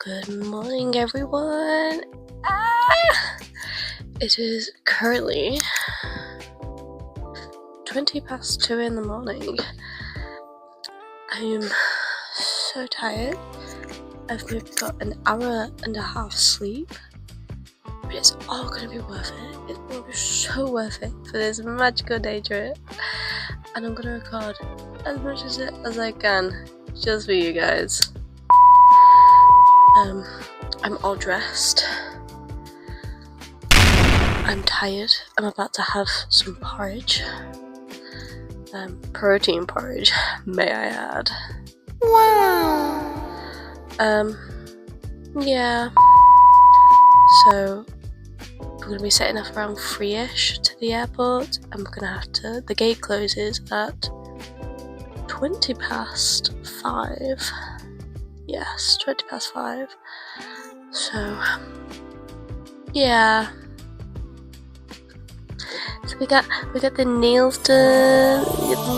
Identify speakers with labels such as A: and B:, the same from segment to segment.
A: Good morning, everyone. It is currently 2:20 in the morning. I am so tired. I've maybe got an hour and a half sleep, but it's all gonna be worth it. It will be so worth it for this magical day trip, and I'm gonna record as much as I can just for you guys. I'm all dressed. I'm tired. I'm about to have some porridge. Protein porridge, may I add. Wow. Yeah. So we're gonna be setting off around 3ish to the airport, and we're gonna have to. The gate closes at 5:20. Yes, 5:20. So yeah. So we got the nails done. We got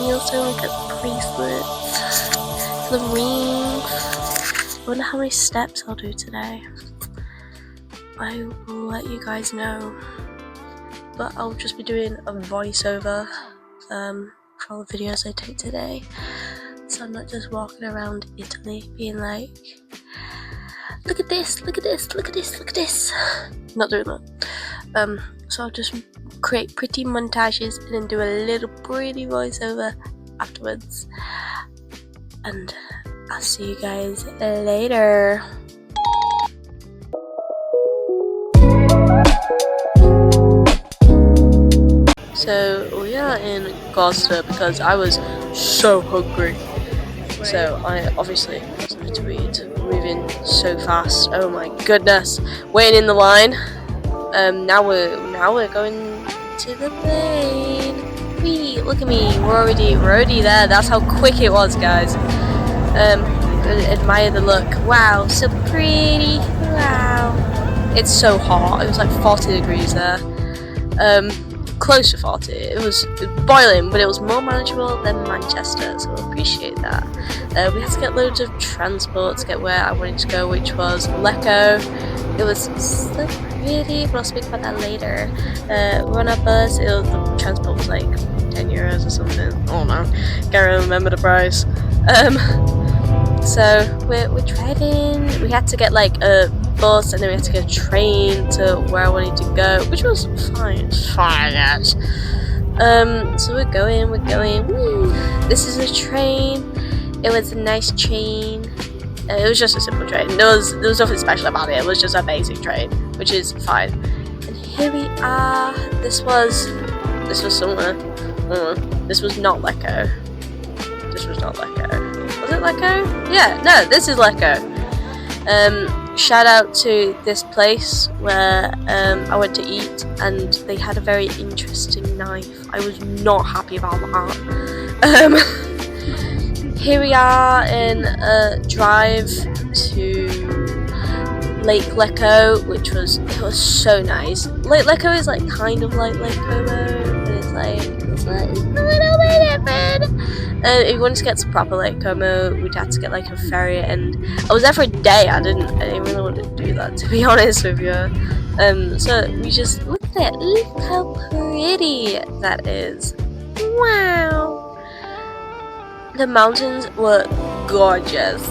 A: the bracelets, the rings. I wonder how many steps I'll do today. I will let you guys know. But I'll just be doing a voiceover for all the videos I take today. So I'm not just walking around Italy being like, look at this, look at this, look at this, look at this. Not doing that. So I'll just create pretty montages and then do a little pretty voiceover afterwards. And I'll see you guys later. So we are in Gloucester because I was so hungry. So I obviously got something to eat. Moving so fast. Oh my goodness. Waiting in the line. Now we're going to the plane. Wee, look at me. We're already there. That's how quick it was, guys. Admire the look. Wow, so pretty. Wow. It's so hot. It was like 40 degrees there. Close to 40. It was boiling, but it was more manageable than Manchester, so I appreciate that. We had to get loads of transport to get where I wanted to go, which was Lecco. It was so pretty, but I'll speak about that later. We're on our bus. The transport was like €10 or something. Oh no, can't remember the price. So we're driving. We had to get like a bus, and then we had to get a train to where I wanted to go, which was fine. Yes. So we're going. Woo. This is a train. It was a nice train. It was just a simple train. There was nothing special about it. It was just a basic train, which is fine. And here we are. This was somewhere. This was not Lecco. Was it Lecco? Yeah. No, this is Lecco. Shout out to this place where I went to eat, and they had a very interesting knife. I was not happy about that. Here we are in a drive to Lake Lecco, which was so nice. Lake Lecco is like kind of like Lake Como, but it's a little bit different. If you wanted to get to proper Lake Como, we'd have to get like a ferry, and I was there for a day. I didn't really want to do that, to be honest with you. So we just look at it. Look how pretty that is. Wow. The mountains were gorgeous.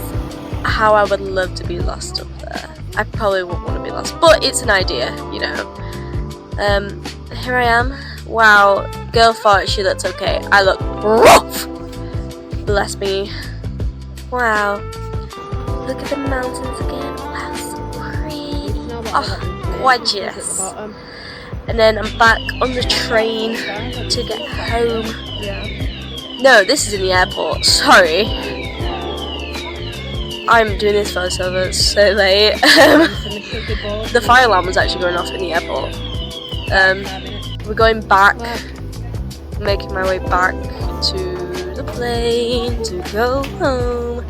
A: How I would love to be lost up there. I probably wouldn't want to be lost, but it's an idea, you know. Here I am. Wow, girl thought she looked okay. I look rough. Bless me. Wow. Look at the mountains again. Wow, so pretty. Oh, gorgeous. And then I'm back on the train to get home. No, this is in the airport. Sorry. I'm doing this voiceover so late. The fire alarm was actually going off in the airport. We're going back. Making my way back to the plane to go home.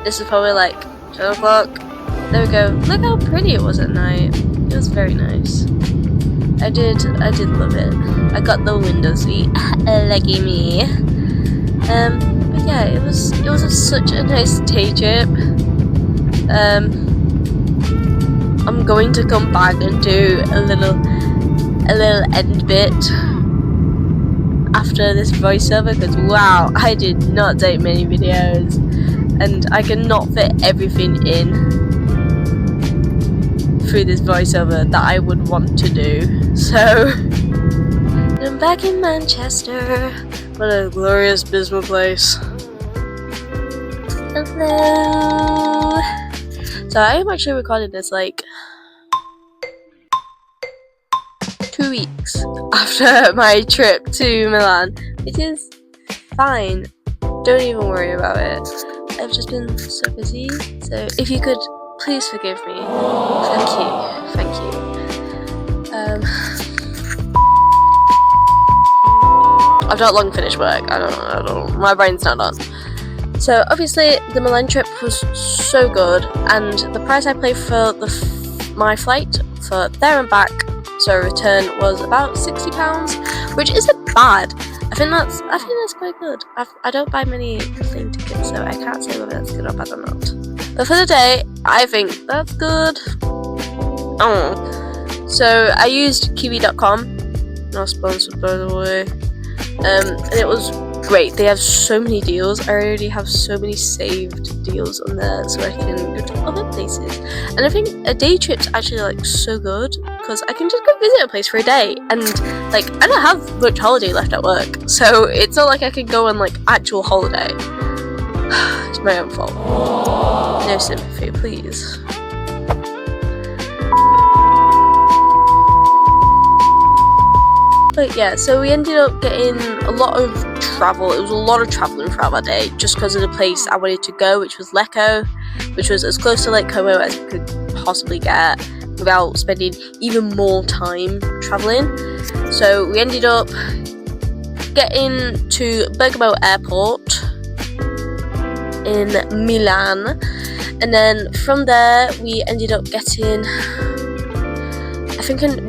A: This is probably like 12 o'clock. There we go. Look how pretty it was at night. It was very nice. I did love it. I got the window seat. Lucky me. But yeah, it was such a nice day trip. I'm going to come back and do a little end bit after this voiceover, because wow, I did not take many videos and I cannot fit everything in through this voiceover that I would want to do. So I'm back in Manchester. What a glorious Bismarck place. Hello. So I am actually recording this like 2 weeks after my trip to Milan, which is fine. Don't even worry about it. I've just been so busy. So if you could please forgive me. Thank you. I've not long finished work. I don't. My brain's not on. So obviously the Milan trip was so good, and the price I paid for my flight for there and back, so return, was about £60, which isn't bad. I think that's quite good. I don't buy many plane tickets, so I can't say whether that's good or bad or not. But for the day, I think that's good. Oh, so I used kiwi.com, not sponsored by the way, and it was great. They have so many deals. I already have so many saved deals on there, so I can go to other places. And I think a day trip's actually like so good, because I can just go visit a place for a day, and like I don't have much holiday left at work, so it's not like I can go on like actual holiday. It's my own fault. No sympathy, please. But yeah, so we ended up getting a lot of travel. It was a lot of traveling throughout that day, just because of the place I wanted to go, which was Lecco, which was as close to Lake Como as we could possibly get without spending even more time traveling. So we ended up getting to Bergamo Airport in Milan, and then from there we ended up getting,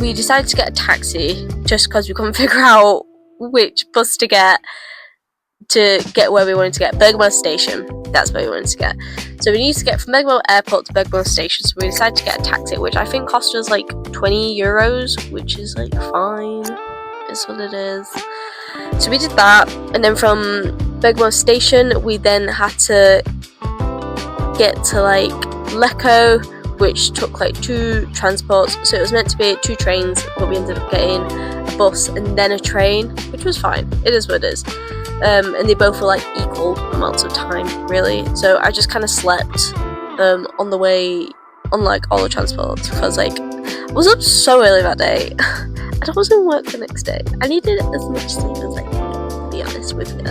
A: we decided to get a taxi just because we couldn't figure out which bus to get where we wanted to get. Bergamo Station, that's where we wanted to get. So we needed to get from Bergamo Airport to Bergamo Station, so we decided to get a taxi, which I think cost us like €20, which is like fine, is what it is. So we did that, and then from Bergamo Station we then had to get to like Lecco, which took like 2 transports. So it was meant to be 2 trains, but we ended up getting a bus and then a train, which was fine. It is what it is. And they both were like equal amounts of time, really. So I just kind of slept on the way on like all the transports, because like I was up so early that day and I was in work the next day. I needed as much sleep as I could, to be honest with you.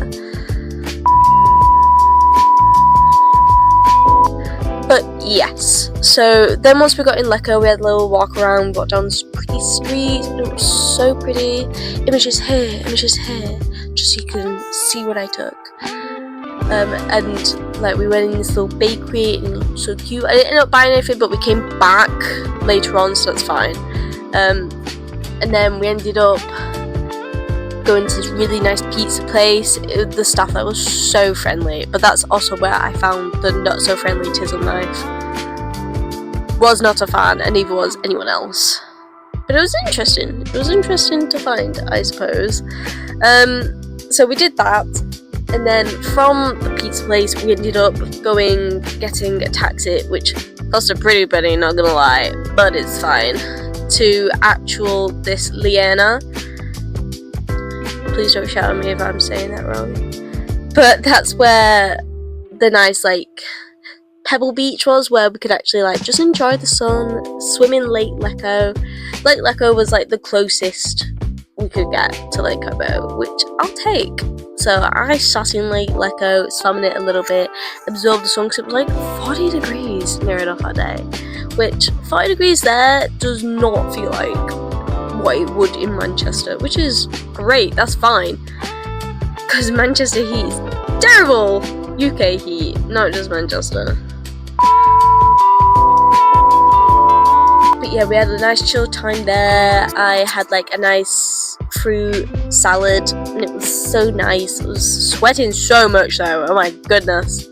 A: But yes, so then once we got in Lecco, we had a little walk around, got down this pretty street. It was so pretty. Images here, just so you can see what I took. And like we went in this little bakery and it looked so cute. I didn't end up buying anything, but we came back later on, so that's fine. And then we ended up going to this really nice pizza place. The staff there was so friendly, but that's also where I found the not so friendly chisel knife. Was not a fan, and neither was anyone else. But it was interesting. It was interesting to find, I suppose. So we did that, and then from the pizza place we ended up getting a taxi, which cost a pretty penny, not gonna lie, but it's fine, to this Liena. Please don't shout at me if I'm saying that wrong. But that's where the nice like pebble beach was, where we could actually like just enjoy the sun, swim in Lake Lecco. Lake Lecco was like the closest we could get to Lake Como, which I'll take. So I sat in Lake Lecco, swam in it a little bit, absorbed the sun, because it was like 40 degrees near enough that day, which 40 degrees there does not feel like what it would in Manchester, which is great. That's fine, because Manchester heat is terrible. UK heat, not just Manchester. But yeah, we had a nice chill time there. I had like a nice fruit salad, and it was so nice. I was sweating so much though, oh my goodness.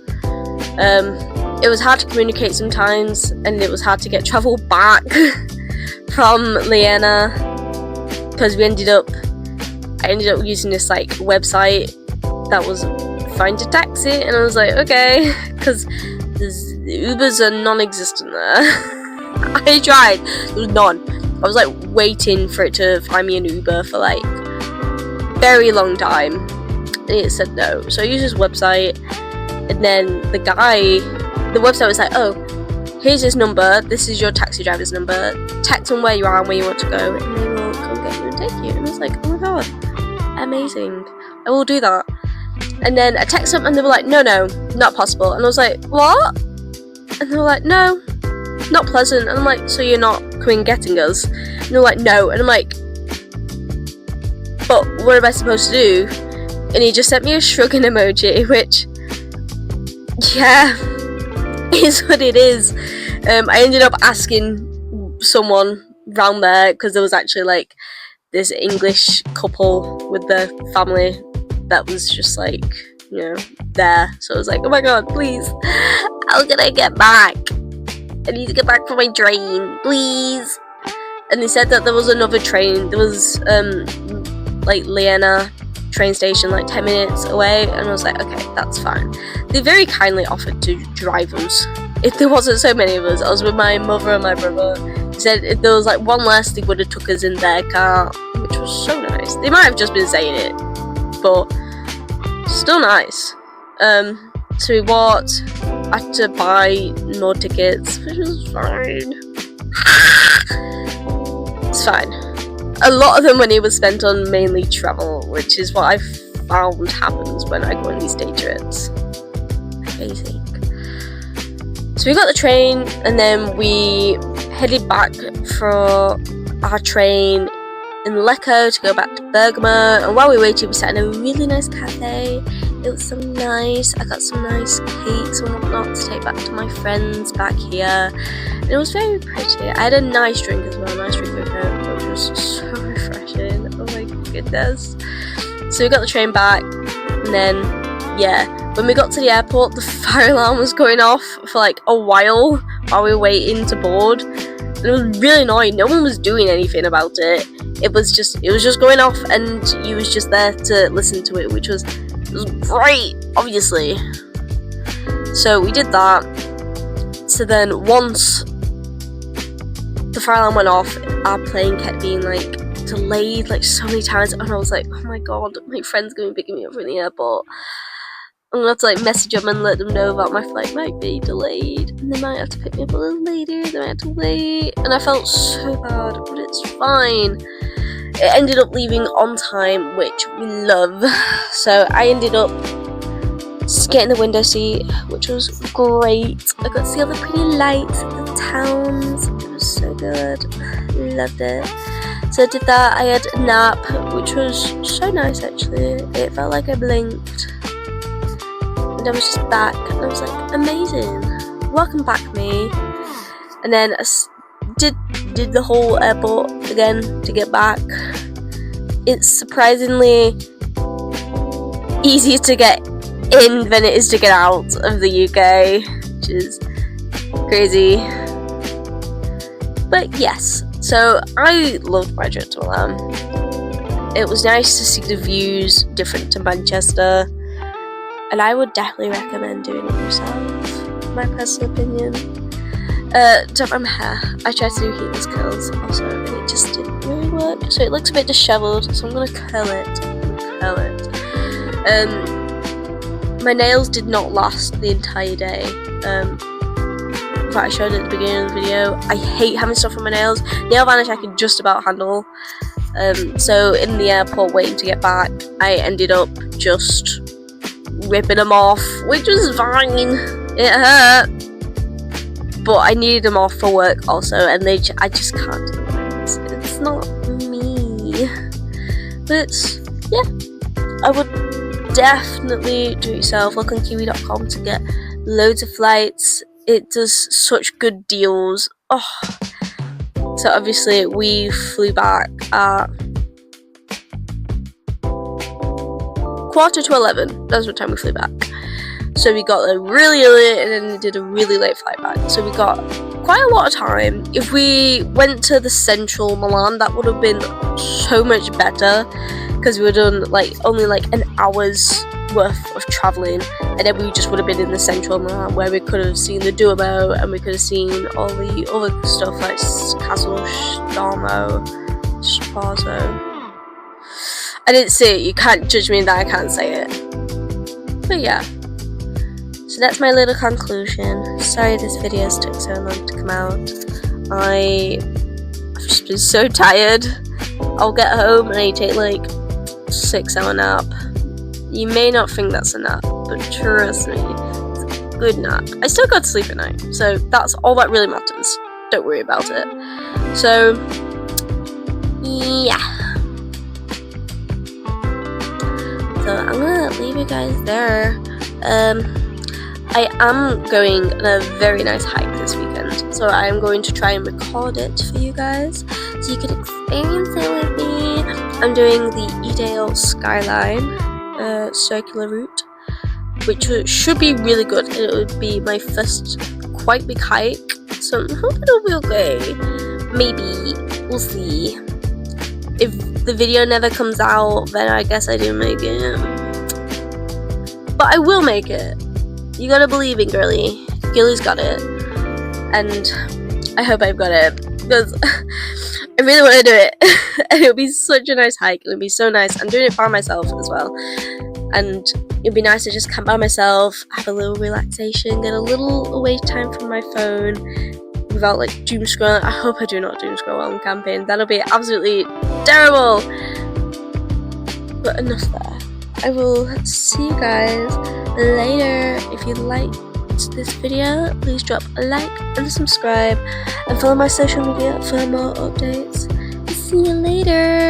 A: it was hard to communicate sometimes, and it was hard to get travel back from Vienna, because I ended up using this like website that was find a taxi, and I was like, okay, because the Ubers are non-existent there. I tried, there was none. I was like waiting for it to find me an Uber for like very long time, and it said no. So I used this website, and then the website was like, oh, here's his number, this is your taxi driver's number, text him where you are and where you want to go, and they will come get you and take you. And I was like, oh my god, amazing, I will do that. And then I texted them and they were like, no, not possible. And I was like, what? And they were like, no, not pleasant. And I'm like, so you're not coming getting us? And they're like, no. And I'm like, but what am I supposed to do? And he just sent me a shrugging emoji, which, yeah, is what it is. I ended up asking someone round there, because there was actually like this English couple with their family that was just like, you know, there. So I was like, oh my god, please, how can I get back? I need to get back from my train, please. And they said that there was another train. There was like Vienna train station like 10 minutes away, and I was like, okay, that's fine. They very kindly offered to drive us if there wasn't so many of us. I was with my mother and my brother. They said if there was like one less, they would have took us in their car, which was so nice. They might have just been saying it, but still nice. So we walked. I had to buy more tickets, which was fine. It's fine. A lot of the money was spent on mainly travel, which is what I found happens when I go on these day trips. Amazing. So we got the train, and then we headed back for our train in Lecco to go back to Bergamo. And while we waited, we sat in a really nice cafe. It was so nice. I got some nice cakes and whatnot to take back to my friends back here. And it was very pretty. I had a nice drink as well, a nice drink of Coke, which was so refreshing. Oh my goodness. So we got the train back, and then, yeah, when we got to the airport, the fire alarm was going off for like a while we were waiting to board. And it was really annoying. No one was doing anything about it. It was just going off, and you was just there to listen to it, which was great, obviously. So we did that. So then once the fire alarm went off, our plane kept being like delayed like so many times, and I was like, oh my god, my friend's gonna be picking me up from the airport. I'm gonna have to like message them and let them know that my flight might be delayed, and they might have to pick me up a little later, they might have to wait. And I felt so bad, but it's fine. It ended up leaving on time, which we love. So I ended up just getting the window seat, which was great. I got to see all the pretty lights of the towns. It was so good. Loved it. So I did that. I had a nap, which was so nice actually. It felt like I blinked. And I was just back, and I was like, amazing. Welcome back, me. And then I did the whole airport again to get back. It's surprisingly easier to get in than it is to get out of the UK, which is crazy. But yes, so I loved my trip to Milan. It was nice to see the views different to Manchester, and I would definitely recommend doing it yourself, my personal opinion. Don't wear my hair. I tried to do heatless curls also, and it just didn't really work. So it looks a bit disheveled, so I'm gonna curl it. My nails did not last the entire day. That I showed at the beginning of the video. I hate having stuff on my nails. Nail varnish I can just about handle. So in the airport waiting to get back, I ended up just ripping them off, which was fine. It hurt, but I needed them off for work also, and I just can't do it. It's not me. But yeah, I would definitely do it yourself. Look on kiwi.com to get loads of flights. It does such good deals. Oh. So obviously we flew back at 11:15. That's what time we flew back. So we got there really early and then we did a really late flight back. So we got quite a lot of time. If we went to the central Milan, that would have been so much better, because we would have done like only like an hour's worth of travelling, and then we just would have been in the central Milan where we could have seen the Duomo and we could have seen all the other stuff like Castle 𝓢𝓸𝓬𝓲𝓪𝓵𝓼. I didn't say it, you can't judge me that I can't say it. But yeah, so that's my little conclusion. Sorry this video's took so long to come out. I've just been so tired. I'll get home and I take like 6-hour nap. You may not think that's a nap, but trust me, it's a good nap. I still got to sleep at night, so that's all that really matters. Don't worry about it. So yeah. So I'm gonna leave you guys there. I am going on a very nice hike this weekend, so I'm going to try and record it for you guys so you can experience it with me. I'm doing the 𝓢𝓸𝓬𝓲𝓪𝓵𝓼 skyline circular route, which should be really good. It would be my first quite big hike, so I'm hoping it'll be okay. Maybe, we'll see. If the video never comes out, then I guess I didn't make it. But I will make it. You gotta believe in girly. Girly's got it. And I hope I've got it, because I really want to do it. And it'll be such a nice hike. It'll be so nice. I'm doing it by myself as well. And it'll be nice to just camp by myself, have a little relaxation, get a little away time from my phone without like doom scrolling. I hope I do not doom scroll while I'm camping. That'll be absolutely terrible. But enough there. I will see you guys later. If you liked this video, please drop a like and a subscribe and follow my social media for more updates. See you later.